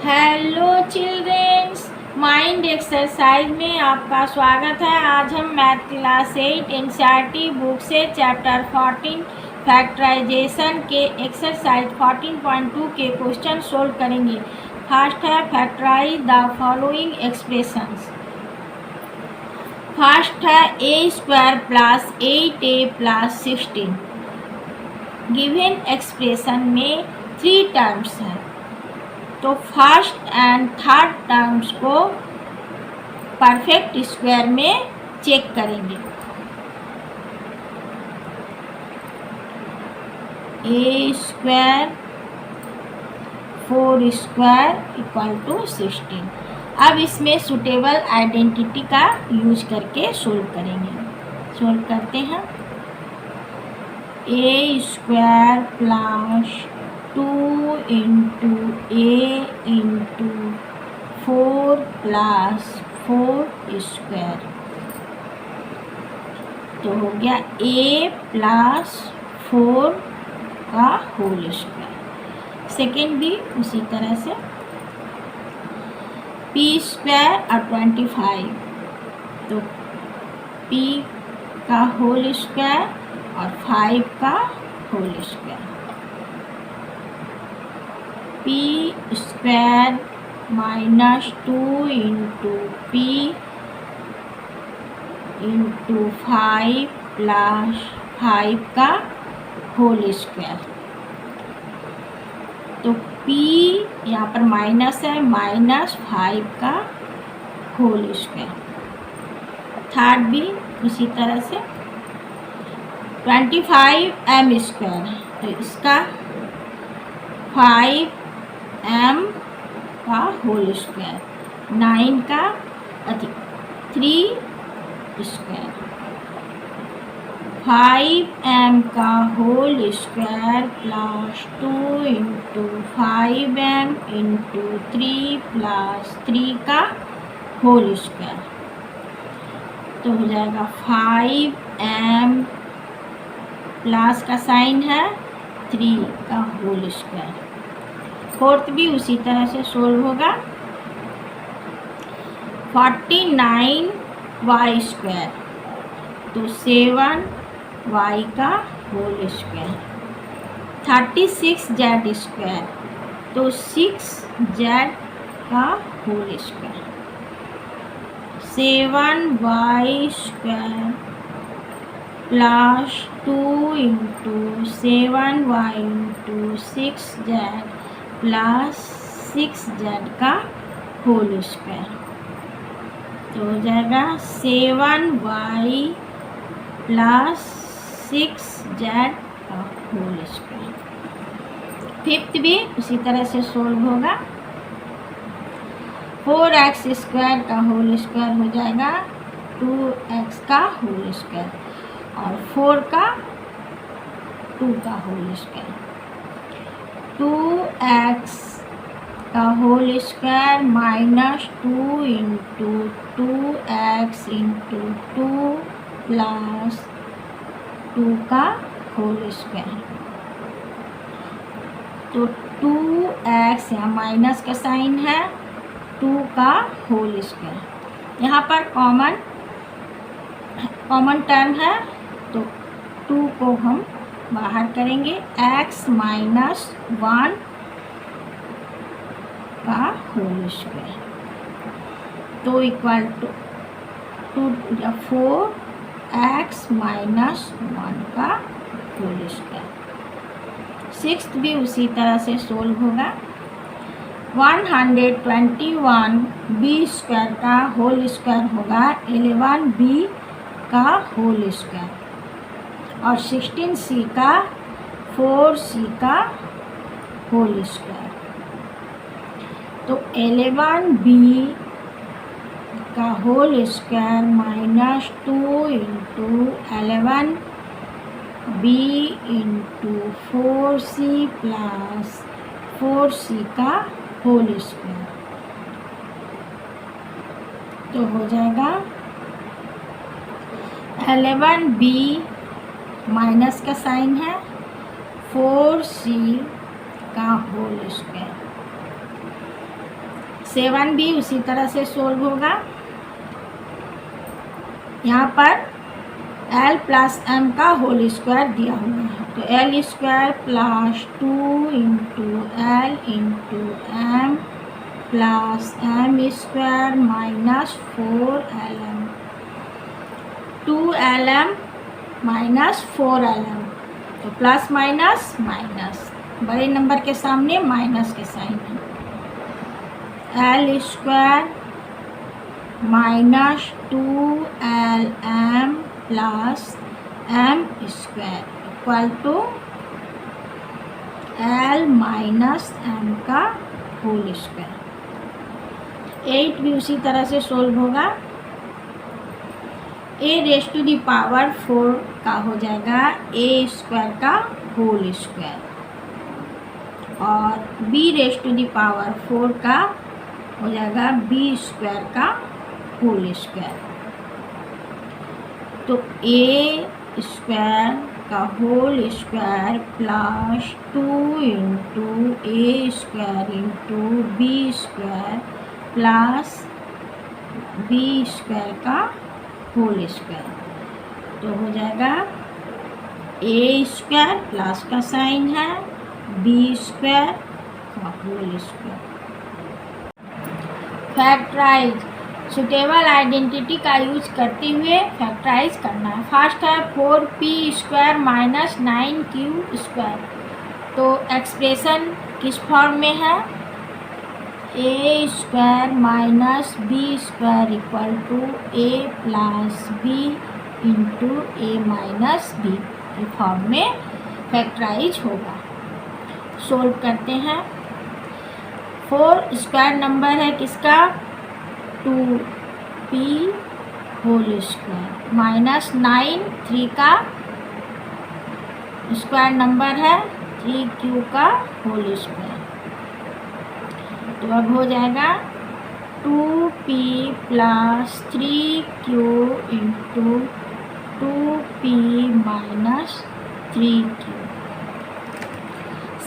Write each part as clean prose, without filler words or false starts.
Hello childrens, mind exercise में आपका स्वागत है। आज हम मैथ क्लास 8 एनसीईआरटी बुक से चैप्टर 14 फैक्टराइजेशन के एक्सरसाइज 14.2 के क्वेश्चन सोल्व करेंगे। फर्स्ट है factorise the following expressions. First है a square plus 8a plus 16। Given expression में 3 टर्म्स हैं, तो फर्स्ट एंड थर्ड टर्म्स को परफेक्ट स्क्वायर में चेक करेंगे। A square 4 square equal to 16। अब इसमें सुटेबल आइडेंटिटी का यूज करके सोल्व करेंगे। सोल्व करते हैं। ए स्क्वायर प्लस 2 इंटू ए इंटू 4 प्लस 4 स्क्वायर, तो हो गया a प्लस 4 का होल स्क्वायर। सेकेंड भी उसी तरह से p स्क्वायर और 25, तो p का होल स्क्वायर और 5 का whole square. p square minus 2 into p into 5 plus 5 का होल स्क्वायर, तो p यहाँ पर माइनस है, माइनस 5 का होल स्क्वायर। थर्ड भी इसी तरह से 25m स्क्वायर, तो इसका 5m का होल स्क्वायर, 9 का 3 स्क्वायर, 5m का whole square plus 2 into 5m into 3 plus 3 का होल स्क्वायर, तो हो जाएगा 5m प्लस का साइन है 3 का होल स्क्वायर। फोर्थ भी उसी तरह से सोल्व होगा। 49y स्क्वायर, तो 7y का होल स्क्वायर। 36z स्क्वायर, तो 6z का whole square. 7y square plus 2 into 7y into 6z plus 6z का होल स्क्वायर, तो हो जाएगा 7y प्लस 6z का होल स्क्वायर। फिफ्थ भी उसी तरह से सोल्व होगा। 4x स्क्वायर का होल स्क्वायर हो जाएगा 2x का होल स्क्वायर और 4 का 2 का होल स्क्वायर। 2x का whole square minus 2 into 2x into 2 plus 2 का होल स्क्वायर, तो 2x यहाँ माइनस का साइन है, 2 का होल स्क्वायर। यहाँ पर कॉमन टर्म है, तो 2 को हम बाहर करेंगे। x माइनस 1 का होल स्क्वायर, तो इक्वल टू 4x माइनस 1 का होल स्क्वायर। सिक्स्थ भी उसी तरह से सोल्व होगा। 121 b स्क्वायर का होल स्क्वायर होगा 11b का होल स्क्वायर और 16c का 4c का होल स्क्वायर, तो 11b का whole square minus 2 into 11b into 4c plus 4c का होल स्क्वायर, तो हो जाएगा 11b माइनस का साइन है 4c का होल स्क्वायर 7 भी उसी तरह से सोल्व होगा। यहाँ पर l प्लस m का होल स्क्वायर दिया हुआ है, तो l square plus 2 into l into m plus m square minus 4lm, 2lm minus 4lm, तो प्लस माइनस माइनस, बड़े नंबर के सामने माइनस के साइन है। l square minus 2lm plus m square equal to l minus m का whole square. 8 भी उसी तरह से सोल्व होगा। a raise to the power 4 का हो जाएगा a स्क्वायर का होल स्क्वायर, और b raise to the power 4 का हो जाएगा b स्क्वायर का होल स्क्वायर। तो a स्क्वायर का whole square plus 2 into A square into B square plus B square का होल स्क्वायर, तो हो जाएगा ए स्क्वायर प्लस का साइन है बी स्क्वायर का whole square. Factorise, suitable identity का यूज करते हुए फैक्टराइज करना है। फर्स्ट है 4p square minus 9q square, तो एक्सप्रेशन किस फॉर्म में है, a square minus B square equal to a plus B into A minus B के फॉर्म में फैक्टराइज होगा। सोल्व करते हैं। 4 स्क्वायर नंबर है किसका, 2p होल स्क्वायर माइनस 9 3 का स्क्वायर नंबर है 3q का होल स्क्वायर, तो अब हो जाएगा 2p plus 3q into 2p minus 3q।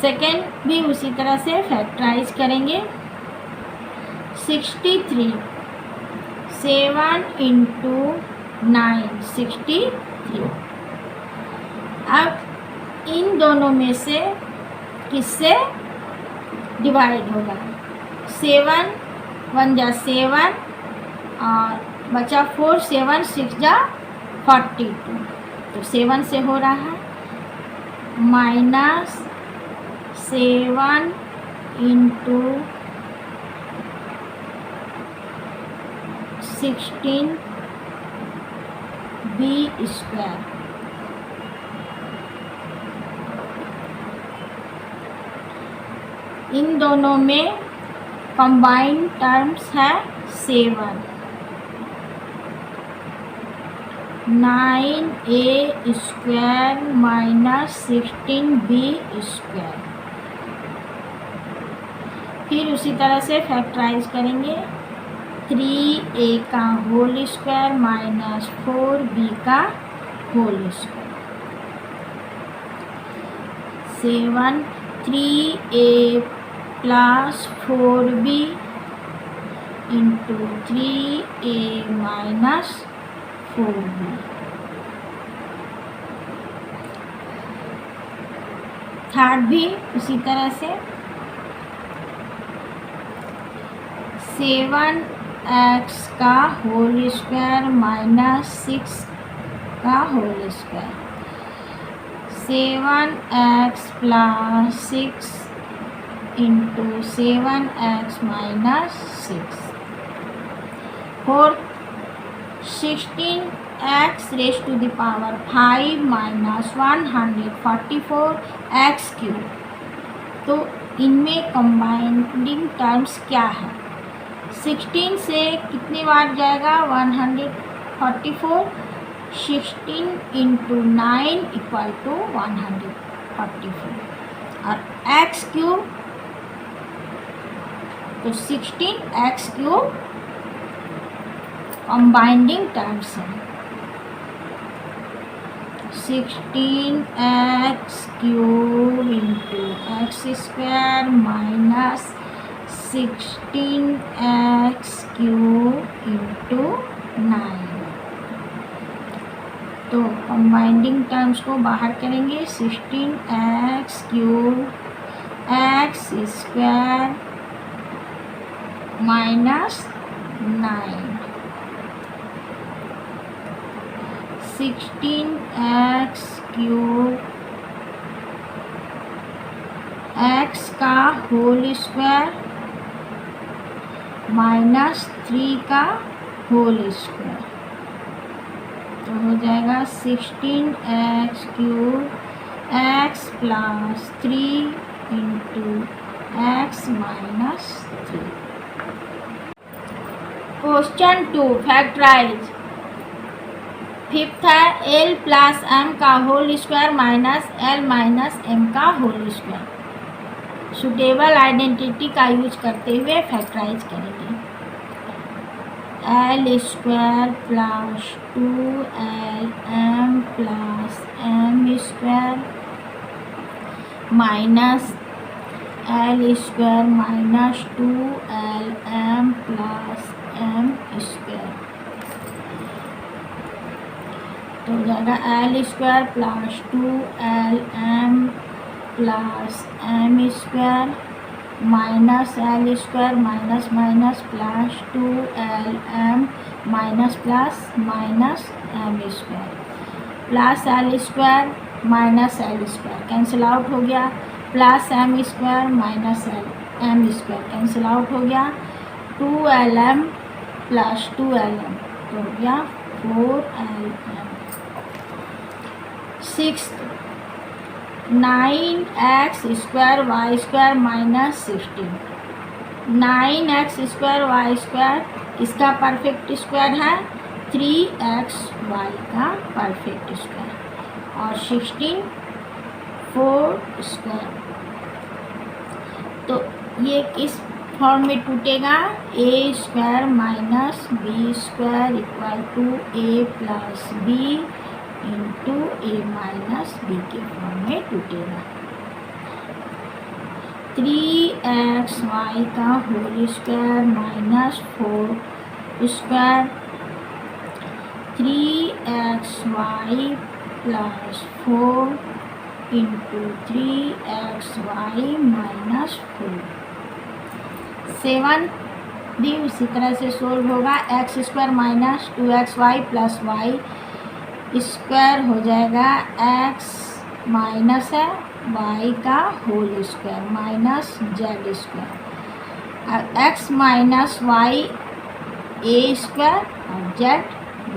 Second भी उसी तरह से फैक्टराइज करेंगे। 63 7 इंटू 9 63। अब इन दोनों में से किससे डिवाइड होगा, 7 1 जा 7 और बचा 4 7 6 जा 42, तो 7 से हो रहा है माइनस 7 इंटू 16 बी स्क्वायर, इन दोनों में कंबाइंड टर्म्स है 7, 9a square minus 16b square. फिर उसी तरह से फैक्टराइज करेंगे। 3a का होल स्क्वायर माइनस 4b का whole square, 7 3a plus 4b into 3a minus 4b। Third भी उसी तरह से 7x का होल स्क्वायर माइनस 6 का whole square, 7x plus 6 into 7x minus 6। Fourth 16x raise to the power 5 minus 144 x cube, तो इनमें कंबाइंडिंग terms क्या है, 16 से कितनी बार जाएगा 144, 16 इंटू 9 इक्वल टू 144, और एक्स क्यूब तो 16 एक्स क्यूब कंबाइंडिंग टर्म्स है, 16 x cube into x square minus 16x³ into 9। तो कंबाइंडिंग टर्म्स को बाहर करेंगे। 16x³ x² minus 9, 16x³ x का होल स्क्वायर माइनस 3 का होल स्क्वायर। तो हो जाएगा 16x³ x plus 3 into x minus 3। Question 2 factorise. Fifth है l प्लस m का whole square minus l minus m का होल स्क्वायर। सुटेबल आइडेंटिटी का use करते हुए फैक्टराइज करेंगे। l square plus 2lm plus m square minus l square minus 2lm plus m square. तो हो जाएगा l square plus 2lm plus m square minus l square minus minus plus 2lm minus plus minus m square plus l square minus l square cancel out हो गया, plus m square minus m square cancel out हो गया, 2lm plus 2lm तो हो गया 4lm। Sixth 9x² y² minus 16। 9x² y² इसका perfect square है 3xy का परफेक्ट स्क्वायर और 16 4 स्क्वायर। तो ये किस फॉर्म में टूटेगा, a² minus b² equal to a plus b into a minus b के फॉर्म में टूटेगा। 3xy का whole square minus 4 square 3xy plus 4 into 3xy minus 4। 7 भी उसी तरह से सोल्व होगा। x² minus 2xy plus y square हो जाएगा x माइनस है y का whole square minus z square. x minus y a² और z b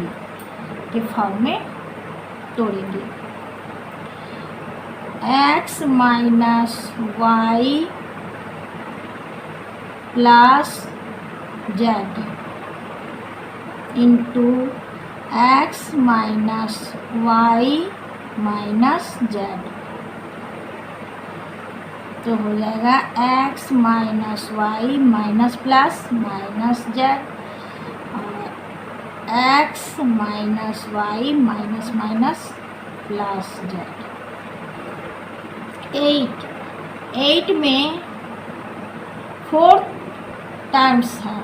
के फॉर्म में तोड़ेंगे। x minus y plus z into x minus y minus z तो हो जाएगा x minus y minus plus minus z और x minus y minus minus plus z। 8 में 4 terms है।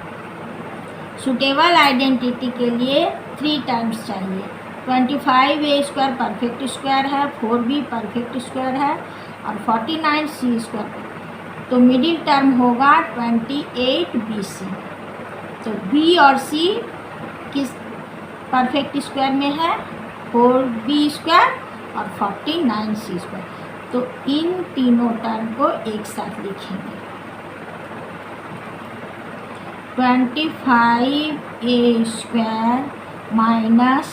सुटेबल आइडेंटिटी के लिए 3 टर्म्स चाहिए। 25a² परफेक्ट स्क्वायर है, 4b परफेक्ट स्क्वायर है और 49c²। तो मिडिल टर्म होगा 28bc। तो b और c किस परफेक्ट स्क्वायर में है, 4b² और 49c²। तो इन तीनों टर्म को एक साथ लिखेंगे। 25a² minus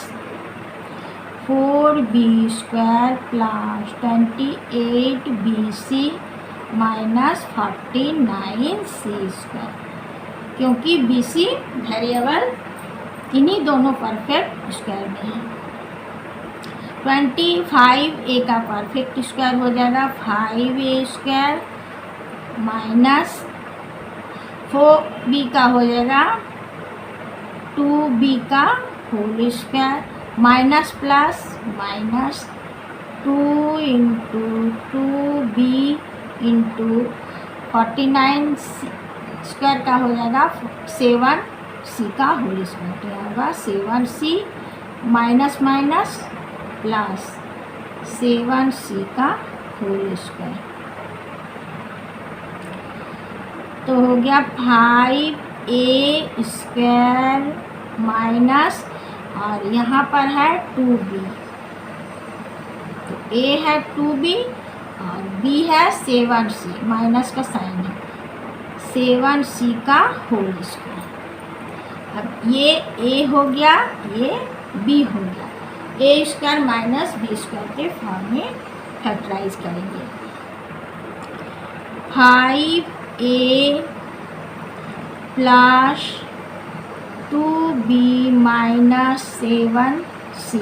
4b² plus 28bc minus 49c²। क्योंकि bc वेरिएबल इन्हीं दोनों परफेक्ट स्क्वायर में है। 25a का परफेक्ट स्क्वायर हो जाएगा 5a² माइनस 4b का हो जाएगा 2b का whole square minus plus minus 2 into 2b into 49 square का हो जाएगा 7c का होल स्क्वायर। तो यहाँ होगा 7c minus minus plus 7c का होल स्क्वायर। तो हो गया 5a स्क्वायर माइनस, और यहाँ पर है 2b, तो a है 2b और b है 7c, माइनस का साइन है, 7c का होल स्क्वायर। अब ये a हो गया, ये b हो गया, a square minus b square के फॉर्म में फैक्टराइज करेंगे। 5a plus 2b minus 7c,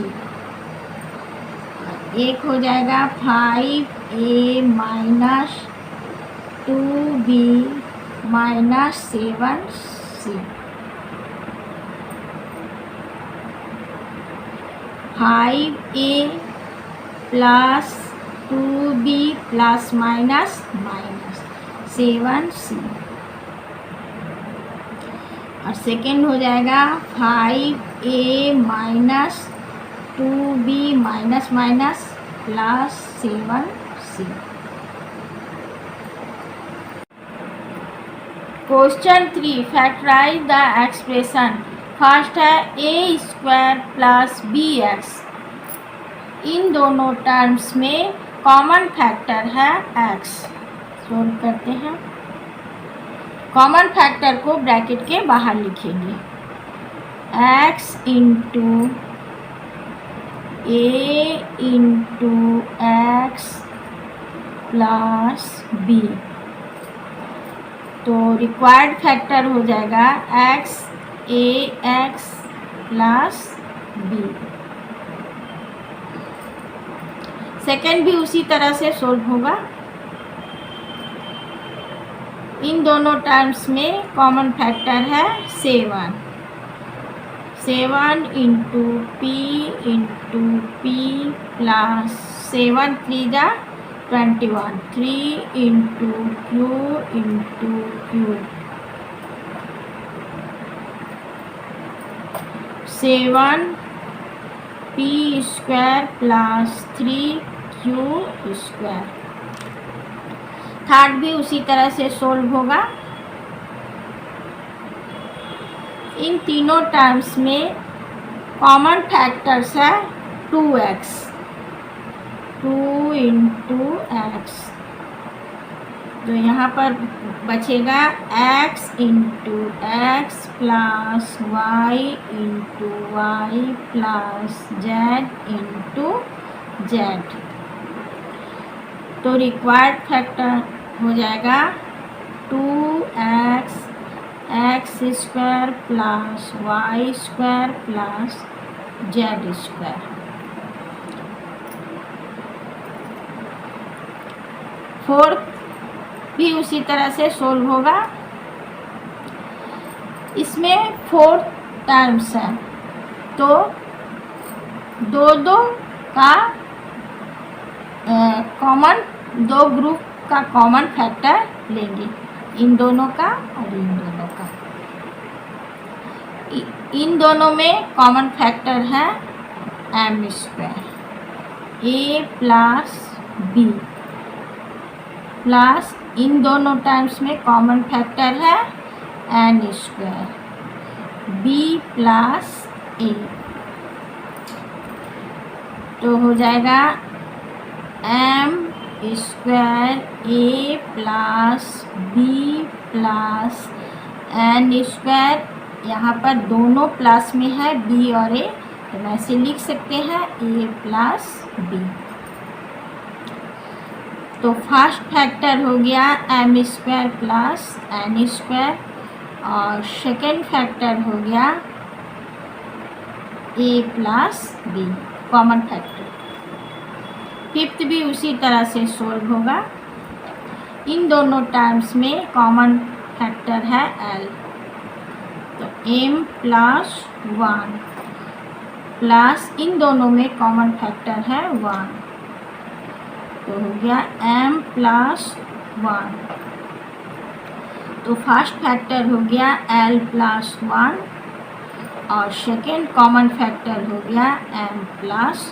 एक हो जाएगा 5a minus 2b minus 7c। 5a plus 2b plus minus minus 7c, और सेकेंड हो जाएगा 5a minus 2b minus minus plus 7c। Question 3, factorise the expression. First है a square plus bx, इन दोनों terms में कॉमन फैक्टर है x। Solve करते हैं। कॉमन फैक्टर को ब्रैकेट के बाहर लिखेंगे, x into a into x plus b, तो रिक्वायर्ड फैक्टर हो जाएगा x ax plus b। Second भी उसी तरह से सोल्व होगा। इन दोनों टर्म्स में कॉमन फैक्टर है 7, 7 इंटू p प्लस 7 3 जा 21, 3 into q 7 p square plus 3q square. Third भी उसी तरह से सोल्व होगा। इन तीनों टर्म्स में कॉमन फैक्टर्स है 2x, 2 इंटू एक्स, तो यहाँ पर बचेगा x into x plus y into y plus z into z. तो रिक्वायर्ड फैक्टर हो जाएगा 2x x square plus y square plus z square. Fourth भी उसी तरह से सोल्व होगा। इसमें 4 टर्म्स हैं, तो दो का कॉमन, 2 ग्रुप का कॉमन फैक्टर लेंगे, इन दोनों का और इन दोनों का। इन दोनों में कॉमन फैक्टर है m square, a plus b, plus इन दोनों टर्म्स में कॉमन फैक्टर है n square, b plus a, तो हो जाएगा m square a plus b plus n square. यहाँ पर दोनों प्लस में है b और a, तो वैसे लिख सकते हैं a प्लस b। तो फर्स्ट फैक्टर हो गया m square plus n square, और सेकेंड फैक्टर हो गया a plus b, common factor. Fifth भी उसी तरह से सोल्व होगा। इन दोनों टर्म्स में कॉमन फैक्टर है l, तो m प्लस 1 प्लस इन दोनों में कॉमन फैक्टर है 1, तो हो गया m प्लस 1। तो फर्स्ट फैक्टर हो गया l प्लस 1 और सेकेंड कॉमन फैक्टर हो गया m प्लस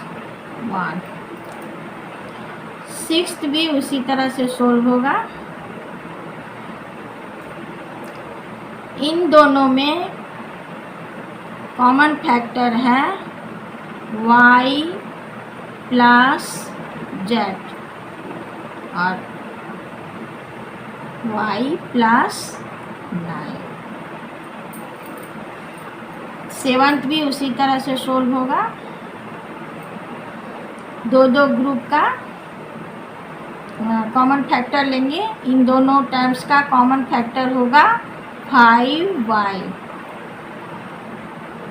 1। सिक्स्थ भी उसी तरह से सोल्व होगा। इन दोनों में कॉमन फैक्टर है y प्लस z और y प्लस 9। सेवंथ भी उसी तरह से सोल्व होगा। दो दो ग्रुप का कॉमन फैक्टर लेंगे। इन दोनों टर्म्स का कॉमन फैक्टर होगा 5y,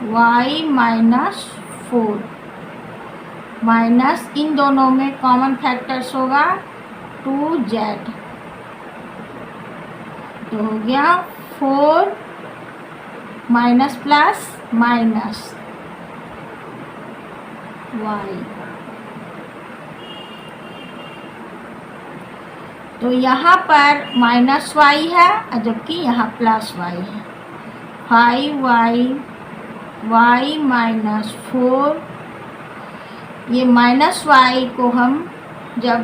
y माइनस 4 माइनस इन दोनों में कॉमन फैक्टर्स होगा 2z, तो हो गया 4 माइनस प्लस माइनस y। तो यहाँ पर माइनस y है जबकि यहाँ प्लस y है। 5y, y माइनस 4, ये माइनस y को हम जब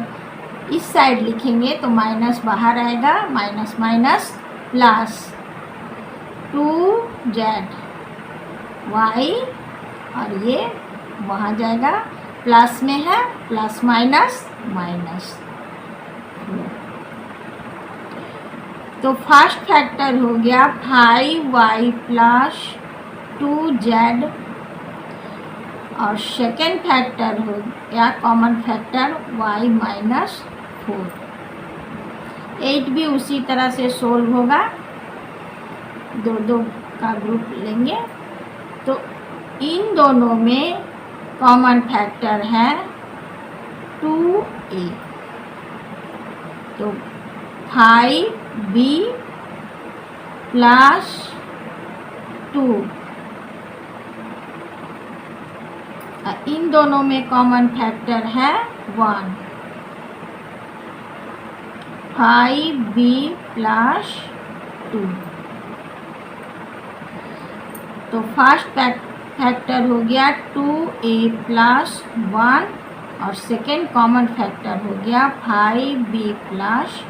इस साइड लिखेंगे तो माइनस बाहर आएगा, minus minus plus 2z y और ये वहाँ जाएगा, प्लस में है, प्लस माइनस माइनस। तो फर्स्ट फैक्टर हो गया 5y प्लस 2z और सेकेंड फैक्टर हो गया कॉमन फैक्टर y माइनस 4। 8 भी उसी तरह से सोल्व होगा। दो दो का ग्रुप लेंगे तो इन दोनों में कॉमन फैक्टर है 2a, तो 5b प्लस 2। इन दोनों में कॉमन फैक्टर है 1, 5b प्लस 2। तो फर्स्ट फैक्टर हो गया 2a प्लस 1 और सेकेंड कॉमन फैक्टर हो गया 5b प्लस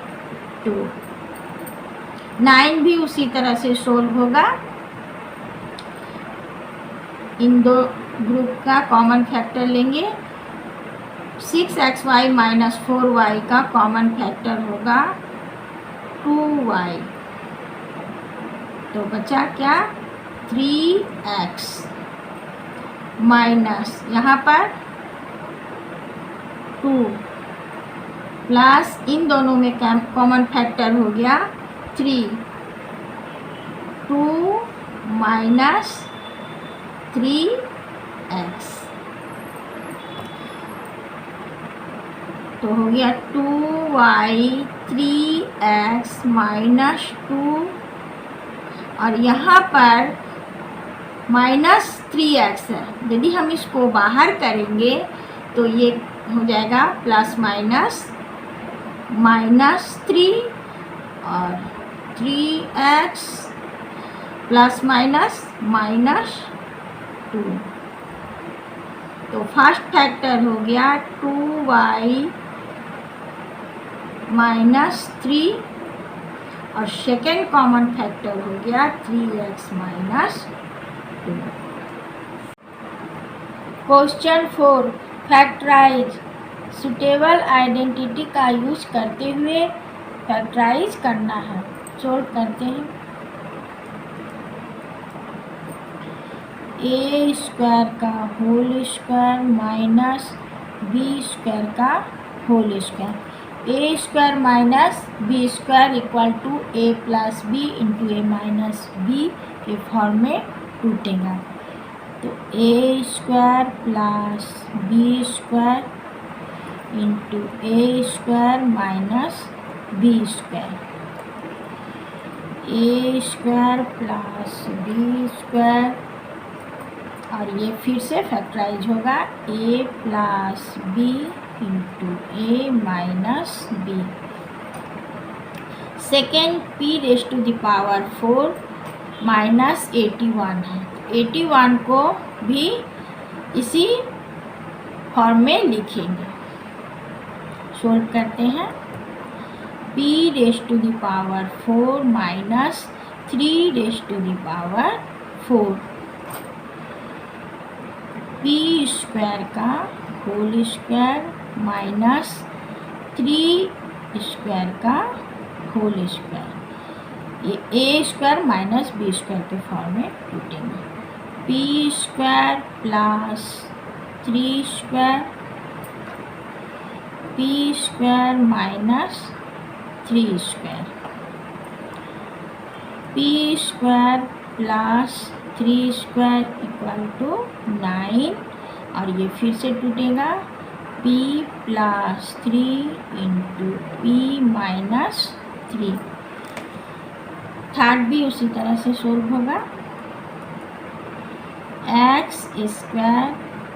2। 9 भी उसी तरह से सोल्व होगा। इन दो ग्रुप का कॉमन फैक्टर लेंगे। 6xy माइनस 4y का कॉमन फैक्टर होगा 2y, तो बचा क्या 3x माइनस यहाँ पर 2 प्लस इन दोनों में कॉमन फैक्टर हो गया 3, 2 माइनस 3x, तो हो गया 2y 3x माइनस 2 और यहाँ पर माइनस 3x है। यदि हम इसको बाहर करेंगे तो ये हो जाएगा प्लस माइनस माइनस 3 और 3x प्लस माइनस माइनस 2। तो फर्स्ट फैक्टर हो गया 2y माइनस 3 और सेकेंड कॉमन फैक्टर हो गया 3x minus 2। Question 4, factorise. Suitable identity का यूज करते हुए फैक्टराइज करना है। सोल्व करते हैं। a स्क्वायर का whole square minus b square का whole square. a square minus b square equal to a plus B into A minus B के फॉर्म में टूटेगा। तो a square plus b square into A square minus B square, a square plus b square और ये फिर से factorise होगा a plus B into A minus b. Second p raise to the power 4 minus 81 है। 81 को भी इसी form में लिखेंगे। सोल्व करते हैं। p raise to the power 4 minus 3 raise to the power 4, p square का होल स्क्वायर माइनस 3 स्क्वायर का होल स्क्वायर, ये a square minus b square के फॉर्म में टूटेंगे। p square plus 3 square, p square minus 3 square, p square plus 3 square equal to 9, और ये फिर से टूटेगा p plus 3 into p minus 3। Third भी उसी तरह से सोल्व होगा। एक्स स्क्वायर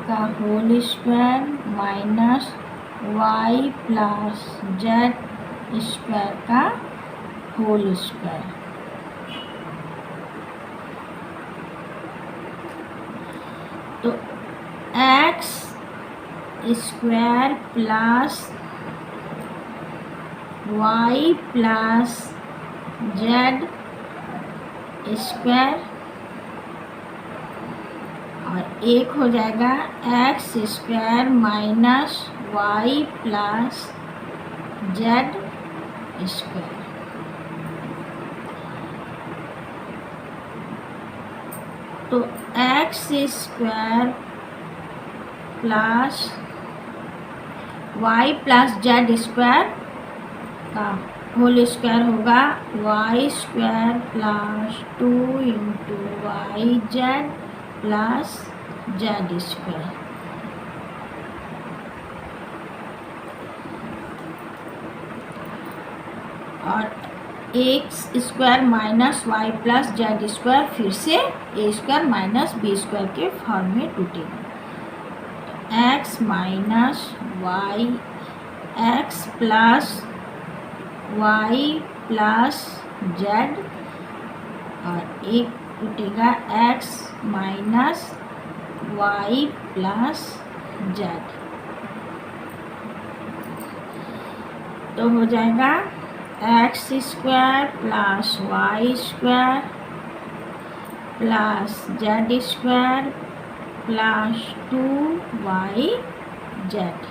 का whole square minus y plus z square का होल स्क्वायर, तो x square plus y plus z square, और एक हो जाएगा x square minus y plus z square. तो x square plus y plus z square का whole square होगा y square plus 2 into y z plus z square. और x square minus y plus z square फिर से a square minus B square के form में टूटेगा। X minus y, x plus y plus z, और एक टूटेगा x minus y plus z, तो हो जाएगा x square plus y square plus z square plus 2y z,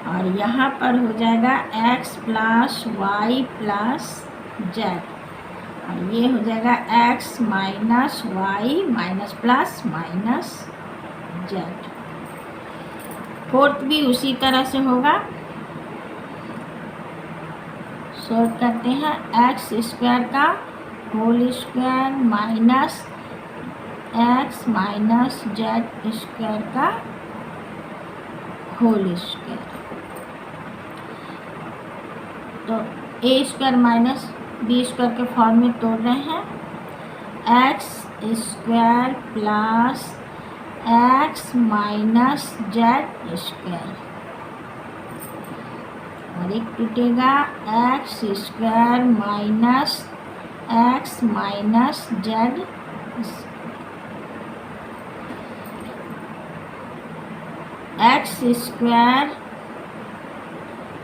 और यहाँ पर हो जाएगा x plus y plus z, और ये हो जाएगा x minus y minus plus minus z. Fourth भी उसी तरह से होगा। सॉल्व करते हैं। एक्स स्क्वायर का whole square minus x minus z square का होल स्क्वायर, तो a square minus B square के फॉर्म में तोड़ रहे हैं। X square plus x minus z square, और एक टूटेगा x square minus x minus z, x square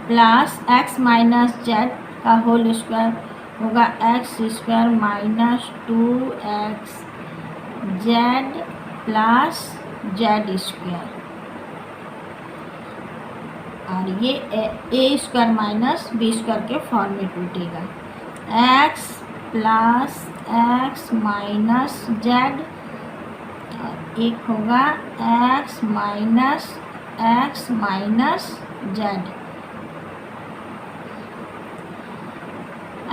plus x minus z का होल स्क्वायर होगा x square minus 2x z plus z square, और ये a square minus B square के form में टूटेगा। X plus x minus Z, और एक होगा x minus z,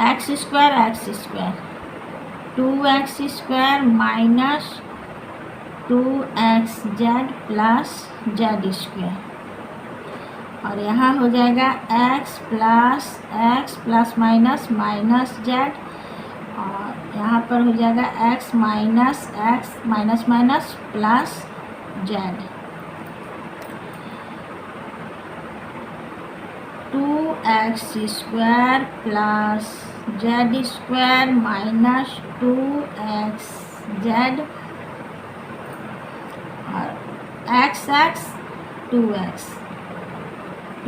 x square 2x square minus 2x z plus z square, और यहाँ हो जाएगा x plus minus minus Z, और यहाँ पर हो जाएगा x minus minus plus Z, 2 2x square plus z square minus 2x Z और x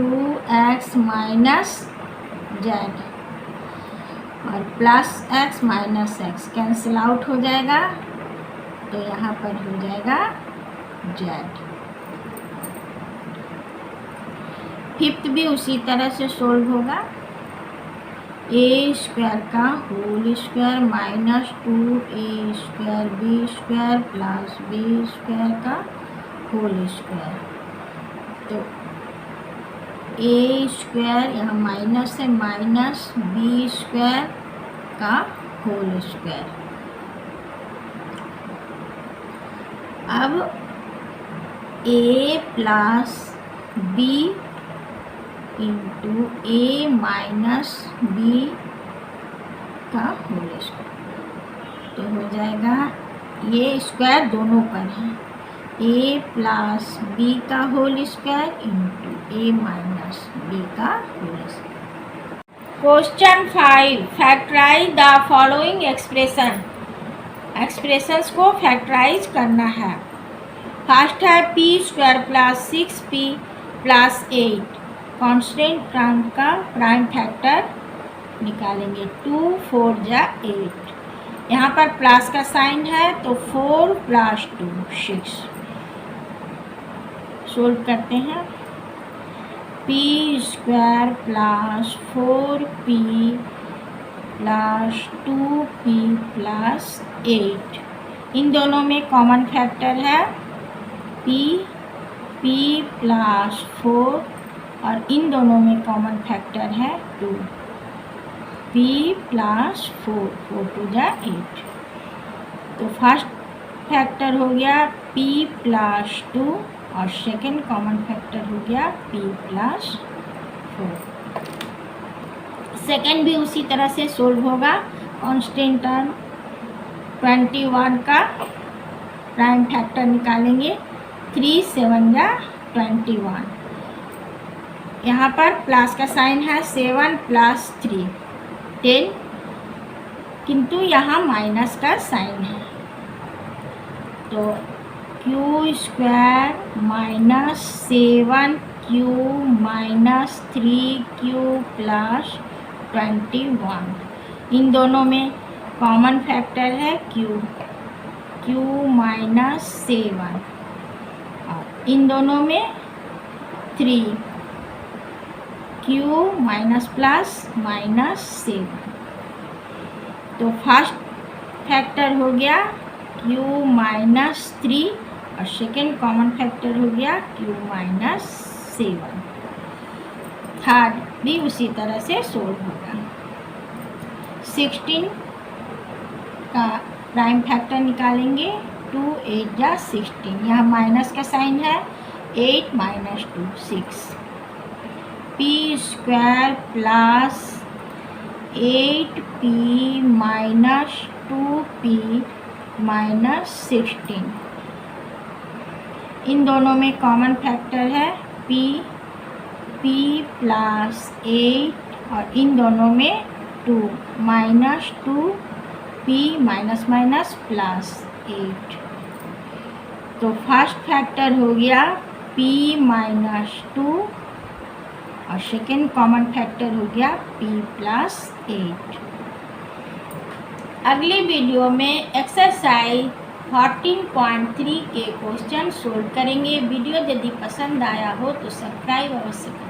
2x माइनस जेड और plus x minus x cancel out हो जाएगा, तो यहाँ पर हो जाएगा z। फिफ्थ भी उसी तरह से सोल्व होगा। ए स्क्वायर का whole square minus 2a square b square plus B square का होल स्क्वायर। तो ए स्क्वायर यहाँ माइनस है, माइनस बी स्क्वायर का होल स्क्वायर। अब a plus B into A minus b का होल स्क्वायर, तो हो जाएगा ये स्क्वायर दोनों पर है, ए प्लस बी का होल स्क्वायर इंटू ए माइनस बी का whole square. Question 5, factorise the following expression. Expressions को फैक्टराइज करना है। फर्स्ट है P square plus 6p plus 8। Constant term का प्राइम फैक्टर निकालेंगे। 2 4 जा 8। यहाँ पर प्लस का साइन है तो 4 प्लस 2 6। सोल्व करते हैं। P square plus 4p plus 2p plus 8। इन दोनों में कॉमन फैक्टर है p प्लस 4 और इन दोनों में कॉमन फैक्टर है 2, p प्लस 4 2 जा 8। तो फर्स्ट फैक्टर हो गया p प्लस 2 और सेकेंड कॉमन फैक्टर हो गया p प्लस 4। सेकेंड भी उसी तरह से सोल्व होगा। कांस्टेंट टर्म 21 का प्राइम फैक्टर निकालेंगे। 3 7 जा 21। यहाँ पर प्लस का साइन है, 7 प्लस 3 10, किंतु यहाँ माइनस का साइन है, तो Q square minus 7q minus 3q plus 21। इन दोनों में कॉमन फैक्टर है q माइनस 7 और इन दोनों में 3, q माइनस प्लस माइनस 7। तो फर्स्ट फैक्टर हो गया q माइनस 3 और सेकेंड कॉमन फैक्टर हो गया q माइनस 7। थर्ड भी उसी तरह से सोल्व होगा। 16 का प्राइम फैक्टर निकालेंगे। 2 8 जा 16। यहाँ माइनस का साइन है, 8 minus 2 6। P square plus 8p minus 2p minus 16। इन दोनों में कॉमन फैक्टर है p प्लस 8 और इन दोनों में 2 minus 2p minus minus plus 8। तो फर्स्ट फैक्टर हो गया p माइनस 2 और सेकेंड कॉमन फैक्टर हो गया p प्लस 8। अगली वीडियो में एक्सरसाइज 14.3 के क्वेश्चन सोल्व करेंगे। वीडियो यदि पसंद आया हो तो सब्सक्राइब अवश्य करें।